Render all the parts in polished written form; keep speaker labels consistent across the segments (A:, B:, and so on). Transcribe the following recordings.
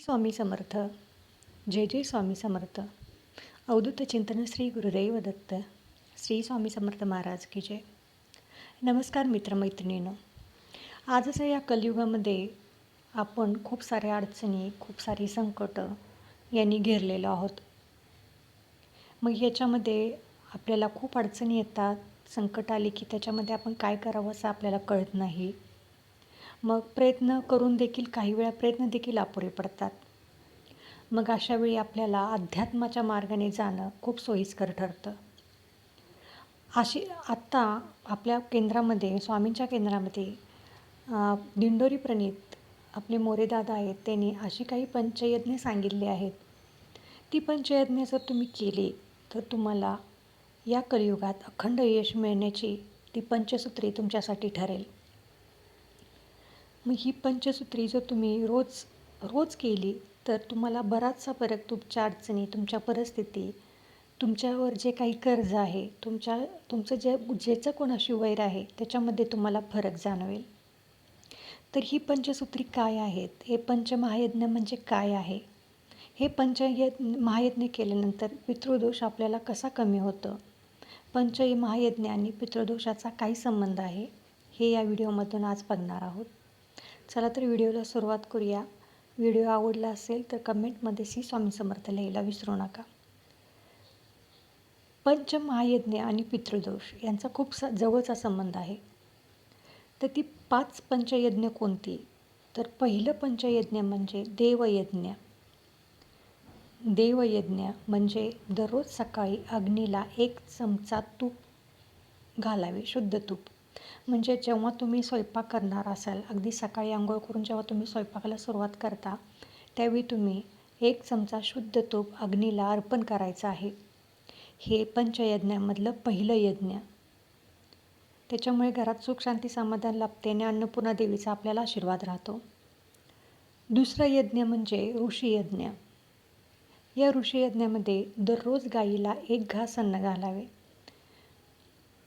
A: स्वामी समर्थ. जय जय स्वामी समर्थ. अवधूत चिंतन श्री गुरुदेव दत्त. श्री स्वामी समर्थ महाराज की जय. नमस्कार मित्रमैत्रिणींनो. आजच्या या कलियुगामध्ये आपण खूप साऱ्या अडचणी, खूप सारी संकट यांनी घेरलेलो आहोत. मग याच्यामध्ये आपल्याला खूप अडचणी येतात. संकट आली की त्याच्यामध्ये आपण काय करावं असं आपल्याला कळत नाही. मग प्रयत्न करून देखील काही वेळा प्रयत्न देखील अपुरे पडतात. मग अशावेळी आपल्याला अध्यात्माच्या मार्गाने जाणं खूप सोयीस्कर ठरतं. आत्ता आपल्या केंद्रामध्ये, स्वामींच्या केंद्रामध्ये दिंडोरी प्रणीत आपले मोरेदादा आहेत. त्यांनी अशी काही पंचयज्ञ सांगितले आहेत. ती पंचयज्ञ जर तुम्ही केली तर तुम्हाला या कलियुगात अखंड यश मिळण्याची ती पंचसूत्री तुमच्यासाठी ठरेल. मग ही पंचसूत्री जर तुम्ही रोज केली तर तुम्हाला बराचसा फरक, तुमच्या अडचणी, तुमच्या परिस्थिती, तुमच्यावर जे काही कर्ज आहे, तुमचं ज्याचं कोणाशी वैर आहे त्याच्यामध्ये तुम्हाला फरक जाणवेल. तर ही पंचसूत्री काय आहेत? हे पंचमहायज्ञ म्हणजे काय आहे? हे महायज्ञ केल्यानंतर पितृदोष आपल्याला कसा कमी होतं? पंचमहायज्ञ आणि पितृदोषाचा काय संबंध आहे? हे या व्हिडिओमधून आज बघणार आहोत. चला तर व्हिडिओला सुरुवात करूया. व्हिडिओ आवडला असेल तर कमेंटमध्ये श्री स्वामी समर्थ लिहायला विसरू नका. पंचमहायज्ञ आणि पितृदोष यांचा खूप जवळचा संबंध आहे. तर ती 5 पंचयज्ञ कोणती? तर पहिलं पंचयज्ञ म्हणजे देवयज्ञ. देवयज्ञ म्हणजे दररोज सकाळी अग्नीला 1 चमचा तूप घालावे, शुद्ध तूप. म्हणजे जेव्हा तुम्ही स्वयंपाक करणार असाल, अगदी सकाळी अंघोळ करून जेव्हा तुम्ही स्वयंपाकाला सुरुवात करता त्यावेळी तुम्ही 1 चमचा शुद्ध तूप अग्नीला अर्पण करायचं आहे. हे पंचयज्ञामधलं पहिलं यज्ञ. त्याच्यामुळे घरात सुख, शांती, समाधान लाभते आणि अन्नपूर्णा देवीचा आपल्याला आशीर्वाद राहतो. दुसरा यज्ञ म्हणजे ऋषीयज्ञ. या ऋषीयज्ञामध्ये दररोज गाईला 1 घास अन्न घालावे.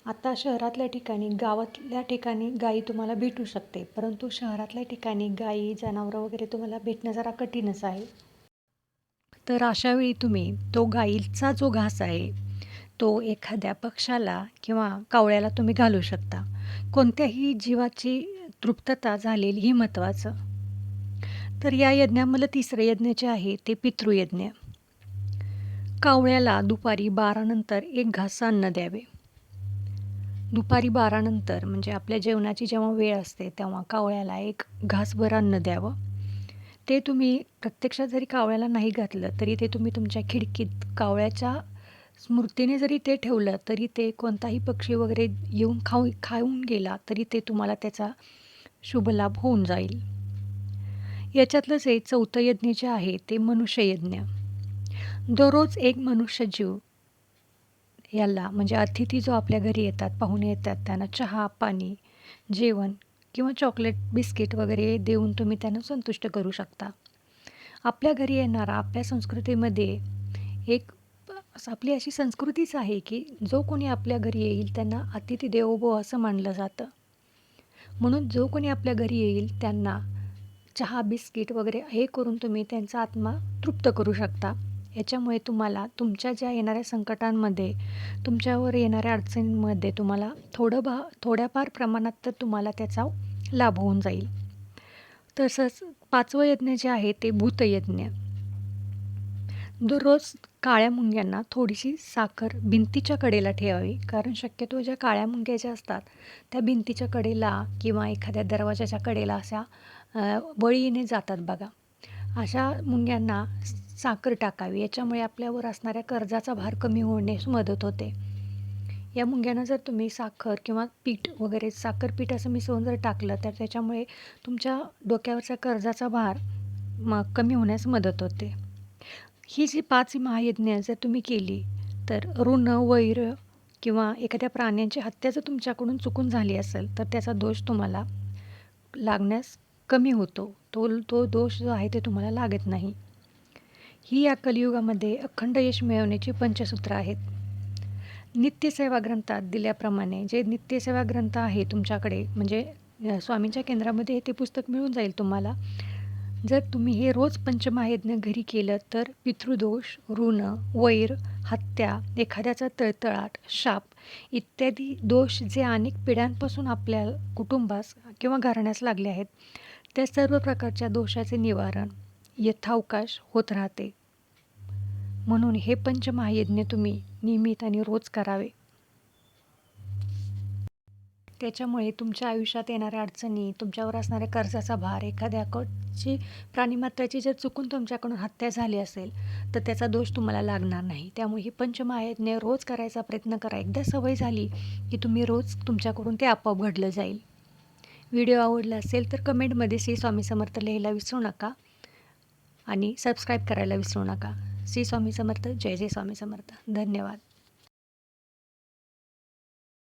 A: आता शहरातल्या ठिकाणी, गावातल्या ठिकाणी गाई तुम्हाला भेटू शकते, परंतु शहरातल्या ठिकाणी गाई, जनावरं वगैरे तुम्हाला भेटणं जरा कठीणच आहे. तर अशावेळी तुम्ही तो गाईचा जो घास आहे तो एखाद्या पक्षाला किंवा कावळ्याला तुम्ही घालू शकता. कोणत्याही जीवाची तृप्तता झालेली ही महत्त्वाचं. तर या यज्ञामधलं तिसरं यज्ञ जे आहे ते पितृयज्ञ. कावळ्याला दुपारी 12 नंतर 1 घास अन्न द्यावे. दुपारी 12 नंतर म्हणजे आपल्या जेवणाची जेव्हा वेळ असते तेव्हा कावळ्याला 1 घासभर अन्न द्यावं. ते तुम्ही प्रत्यक्षात जरी कावळ्याला नाही घातलं तरी ते तुम्ही तुमच्या खिडकीत कावळ्याच्या स्मृतीने जरी ते ठेवलं तरी ते कोणताही पक्षी वगैरे येऊन खाऊन गेला तरी ते तुम्हाला त्याचा शुभलाभ होऊन जाईल. याच्यातलंच एक चौथं यज्ञ जे आहे ते मनुष्ययज्ञ. दररोज एक मनुष्यजीव याला म्हणजे अतिथी जो आपल्या घरी येतात, पाहुणे येतात, त्यांना चहा, पाणी, जेवण किंवा चॉकलेट, बिस्किट वगैरे देऊन तुम्ही त्यांना संतुष्ट करू शकता. आपल्या घरी येणारा, आपल्या संस्कृतीमध्ये एक आपली अशी संस्कृतीच आहे की जो कोणी आपल्या घरी येईल त्यांना अतिथी देवो भव असं मानलं जातं. म्हणून जो कोणी आपल्या घरी येईल त्यांना चहा, बिस्किट वगैरे हे करून तुम्ही त्यांचा आत्मा तृप्त करू शकता. याच्यामुळे तुम्हाला तुमच्या ज्या येणाऱ्या संकटांमध्ये, तुमच्यावर येणाऱ्या अडचणींमध्ये तुम्हाला थोड्याफार प्रमाणात तर तुम्हाला त्याचा लाभ होऊन जाईल. तसंच 5वं यज्ञ जे आहे ते भूतयज्ञ. दररोज काळ्या मुंग्यांना थोडीशी साखर भिंतीच्या कडेला ठेवावी. कारण शक्यतो ज्या काळ्या मुंग्या ज्या असतात त्या भिंतीच्या कडेला किंवा एखाद्या दरवाजाच्या कडेला अशा वळीने जातात बघा. अशा मुंग्यांना साखर टाकावी. याच्यामुळे आपल्यावर असणाऱ्या कर्जाचा भार कमी होण्यास मदत होते. या मुंग्यांना जर तुम्ही साखर किंवा पीठ वगैरे, साखर-पीठ असं मिसळून जर टाकलं तर त्याच्यामुळे तुमच्या डोक्यावरचा कर्जाचा भार कमी होण्यास मदत होते. ही जी 5 महायज्ञ जर तुम्ही केली तर ऋण, वैर किंवा एखाद्या प्राण्यांची हत्या जर तुमच्याकडून चुकून झाली असेल तर त्याचा दोष तुम्हाला लागण्यास कमी होतो. तो दोष जो आहे ते तुम्हाला लागत नाही. ही या कलियुगामध्ये अखंड यश मिळवण्याची पंचसूत्र आहेत. नित्यसेवा ग्रंथात दिल्याप्रमाणे जे नित्यसेवा ग्रंथ आहे तुमच्याकडे, म्हणजे स्वामींच्या केंद्रामध्ये ते पुस्तक मिळून जाईल तुम्हाला. जर तुम्ही हे रोज पंचमहायज्ञ घरी केलं तर पितृदोष, ऋण, वैर, हत्या, एखाद्याचा तळतळाट, शाप इत्यादी दोष जे अनेक पिढ्यांपासून आपल्या कुटुंबास किंवा घराण्यास लागले आहेत, त्या सर्व प्रकारच्या दोषाचे निवारण यथावकाश होत राहते. म्हणून हे पंचमहायज्ञ तुम्ही नियमित आणि रोज करावे. त्याच्यामुळे तुमच्या आयुष्यात येणाऱ्या अडचणी, तुमच्यावर असणाऱ्या कर्जाचा भार, एखाद्याकडची प्राणीमात्राची जर चुकून तुमच्याकडून हत्या झाली असेल तर त्याचा दोष तुम्हाला लागणार नाही. त्यामुळे ही पंचमहायज्ञ रोज करायचा प्रयत्न करा. एकदा सवय झाली की तुम्ही रोज तुमच्याकडून ते आपोआप घडलं जाईल. व्हिडिओ आवडला असेल तर कमेंटमध्ये श्री स्वामी समर्थ लिहायला विसरू नका आणि सबस्क्राईब करायला विसरू नका. श्री स्वामी समर्थ. जय जय स्वामी समर्थ. धन्यवाद.